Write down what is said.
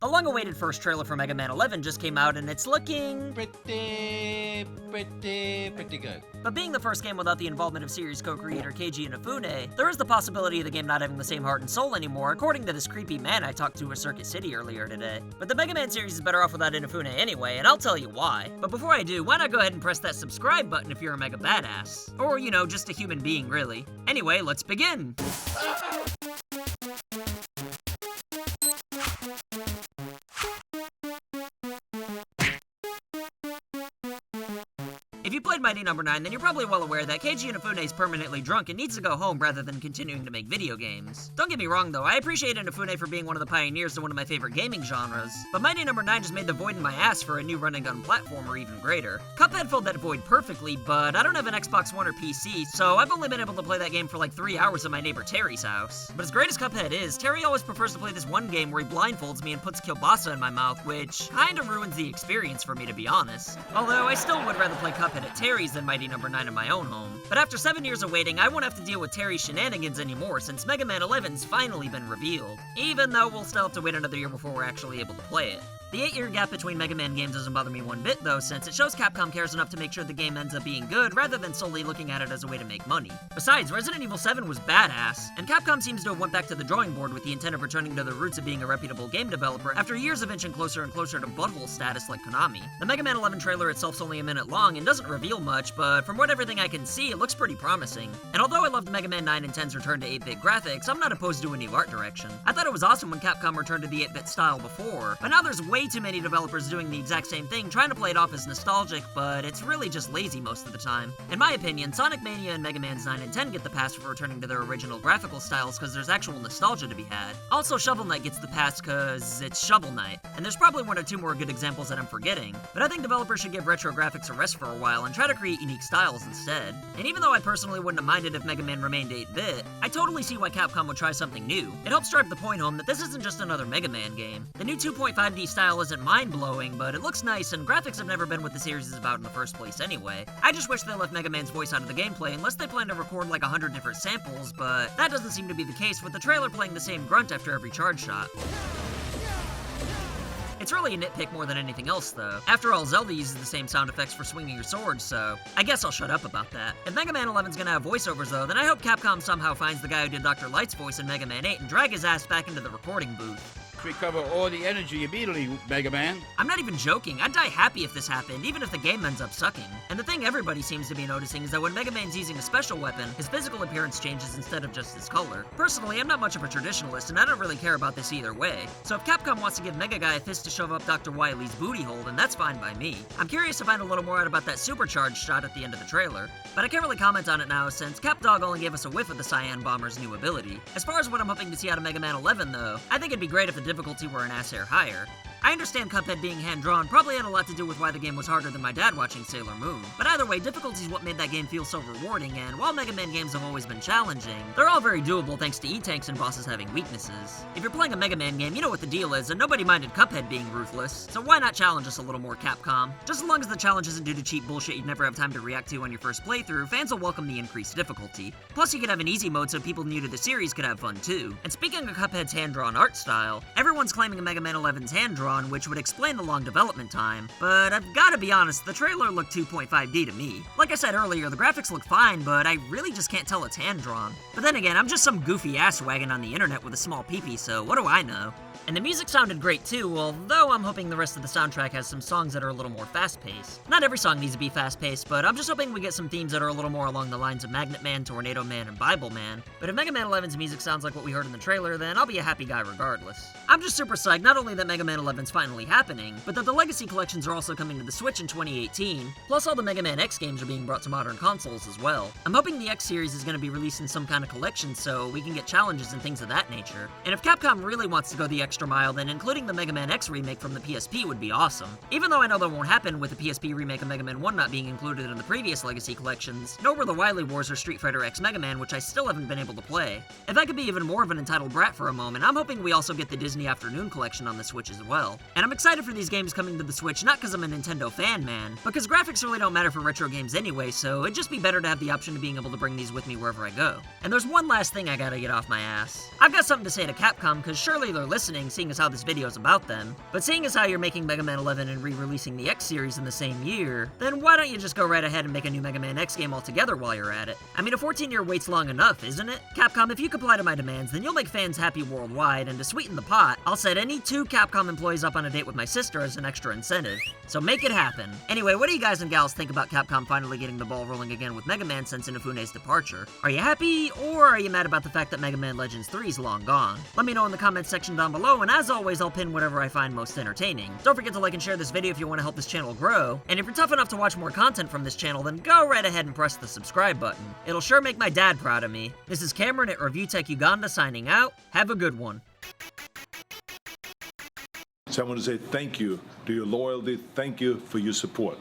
The long-awaited first trailer for Mega Man 11 just came out and it's looking pretty good. But being the first game without the involvement of series co-creator Keiji Inafune, there is the possibility of the game not having the same heart and soul anymore, according to this creepy man I talked to at Circuit City earlier today. But the Mega Man series is better off without Inafune anyway, and I'll tell you why. But before I do, why not go ahead and press that subscribe button if you're a mega badass? Or, you know, just a human being, really. Anyway, let's begin! If you played Mighty Number 9, then you're probably well aware that Keiji Inafune is permanently drunk and needs to go home rather than continuing to make video games. Don't get me wrong though, I appreciate Inafune for being one of the pioneers to one of my favorite gaming genres, but Mighty Number 9 just made the void in my ass for a new run-and-gun platformer even greater. Cuphead filled that void perfectly, but I don't have an Xbox One or PC, so I've only been able to play that game for like 3 hours at my neighbor Terry's house. But as great as Cuphead is, Terry always prefers to play this one game where he blindfolds me and puts kielbasa in my mouth, which kinda ruins the experience for me, to be honest. Although I still would rather play Cuphead at Terry's than Mighty Number 9 in my own home. But after 7 years of waiting, I won't have to deal with Terry's shenanigans anymore since Mega Man 11's finally been revealed. Even though we'll still have to wait another year before we're actually able to play it. The 8-year gap between Mega Man games doesn't bother me one bit though, since it shows Capcom cares enough to make sure the game ends up being good rather than solely looking at it as a way to make money. Besides, Resident Evil 7 was badass, and Capcom seems to have went back to the drawing board with the intent of returning to their roots of being a reputable game developer after years of inching closer and closer to butthole status like Konami. The Mega Man 11 trailer itself's only a minute long and doesn't reveal much, but from what everything I can see, it looks pretty promising. And although I loved Mega Man 9 and 10's return to 8-bit graphics, I'm not opposed to a new art direction. I thought it was awesome when Capcom returned to the 8-bit style before, but now there's way too many developers doing the exact same thing, trying to play it off as nostalgic, but it's really just lazy most of the time. In my opinion, Sonic Mania and Mega Man's 9 and 10 get the pass for returning to their original graphical styles because there's actual nostalgia to be had. Also, Shovel Knight gets the pass because it's Shovel Knight, and there's probably 1 or 2 more good examples that I'm forgetting, but I think developers should give retro graphics a rest for a while and try to create unique styles instead. And even though I personally wouldn't have minded if Mega Man remained 8-bit, I totally see why Capcom would try something new. It helps drive the point home that this isn't just another Mega Man game. The new 2.5D style isn't mind-blowing, but it looks nice, and graphics have never been what the series is about in the first place anyway. I just wish they left Mega Man's voice out of the gameplay unless they plan to record like 100 different samples, but that doesn't seem to be the case with the trailer playing the same grunt after every charge shot. It's really a nitpick more than anything else, though. After all, Zelda uses the same sound effects for swinging your sword, so I guess I'll shut up about that. If Mega Man 11's gonna have voiceovers, though, then I hope Capcom somehow finds the guy who did Dr. Light's voice in Mega Man 8 and drag his ass back into the recording booth. Recover all the energy immediately, Mega Man. I'm not even joking. I'd die happy if this happened, even if the game ends up sucking. And the thing everybody seems to be noticing is that when Mega Man's using a special weapon, his physical appearance changes instead of just his color. Personally, I'm not much of a traditionalist, and I don't really care about this either way. So if Capcom wants to give Mega Guy a fist to shove up Dr. Wily's booty hole, then that's fine by me. I'm curious to find a little more out about that supercharged shot at the end of the trailer, but I can't really comment on it now since Capdog only gave us a whiff of the Cyan Bomber's new ability. As far as what I'm hoping to see out of Mega Man 11 though, I think it'd be great if the difficulty were an ass hair higher. I understand Cuphead being hand-drawn probably had a lot to do with why the game was harder than my dad watching Sailor Moon. But either way, difficulty is what made that game feel so rewarding, and while Mega Man games have always been challenging, they're all very doable thanks to E-Tanks and bosses having weaknesses. If you're playing a Mega Man game, you know what the deal is, and nobody minded Cuphead being ruthless, so why not challenge us a little more, Capcom? Just as long as the challenge isn't due to cheap bullshit you'd never have time to react to on your first playthrough, fans will welcome the increased difficulty. Plus, you could have an easy mode so people new to the series could have fun too. And speaking of Cuphead's hand-drawn art style, everyone's claiming Mega Man 11's hand-drawn, which would explain the long development time, but I've gotta be honest, the trailer looked 2.5D to me. Like I said earlier, the graphics look fine, but I really just can't tell it's hand-drawn. But then again, I'm just some goofy asswagon on the internet with a small peepee, so what do I know? And the music sounded great too, although I'm hoping the rest of the soundtrack has some songs that are a little more fast-paced. Not every song needs to be fast-paced, but I'm just hoping we get some themes that are a little more along the lines of Magnet Man, Tornado Man, and Bible Man. But if Mega Man 11's music sounds like what we heard in the trailer, then I'll be a happy guy regardless. I'm just super psyched not only that Mega Man 11's finally happening, but that the Legacy collections are also coming to the Switch in 2018, plus all the Mega Man X games are being brought to modern consoles as well. I'm hoping the X series is going to be released in some kind of collection so we can get challenges and things of that nature. And if Capcom really wants to go the extra mile, then including the Mega Man X remake from the PSP would be awesome. Even though I know that won't happen with the PSP remake of Mega Man 1 not being included in the previous Legacy collections, nor were the Wily Wars or Street Fighter X Mega Man, which I still haven't been able to play. If I could be even more of an entitled brat for a moment, I'm hoping we also get the Disney Afternoon collection on the Switch as well. And I'm excited for these games coming to the Switch not because I'm a Nintendo fan, man, but because graphics really don't matter for retro games anyway, so it'd just be better to have the option of being able to bring these with me wherever I go. And there's one last thing I gotta get off my ass. I've got something to say to Capcom, because surely they're listening entertaining, seeing as how this video is about them. But seeing as how you're making Mega Man 11 and re-releasing the X series in the same year, then why don't you just go right ahead and make a new Mega Man X game altogether while you're at it? I mean, a 14-year wait's long enough, isn't it? Capcom, if you comply to my demands, then you'll make fans happy worldwide, and to sweeten the pot, I'll set any 2 Capcom employees up on a date with my sister as an extra incentive. So make it happen. Anyway, what do you guys and gals think about Capcom finally getting the ball rolling again with Mega Man since Inafune's departure? Are you happy, or are you mad about the fact that Mega Man Legends 3 is long gone? Let me know in the comments section down below, and as always, I'll pin whatever I find most entertaining. Don't forget to like and share this video if you want to help this channel grow, and if you're tough enough to watch more content from this channel, then go right ahead and press the subscribe button. It'll sure make my dad proud of me. This is Cameron at Review Tech Uganda signing out. Have a good one. So I want to say thank you to your loyalty, thank you for your support.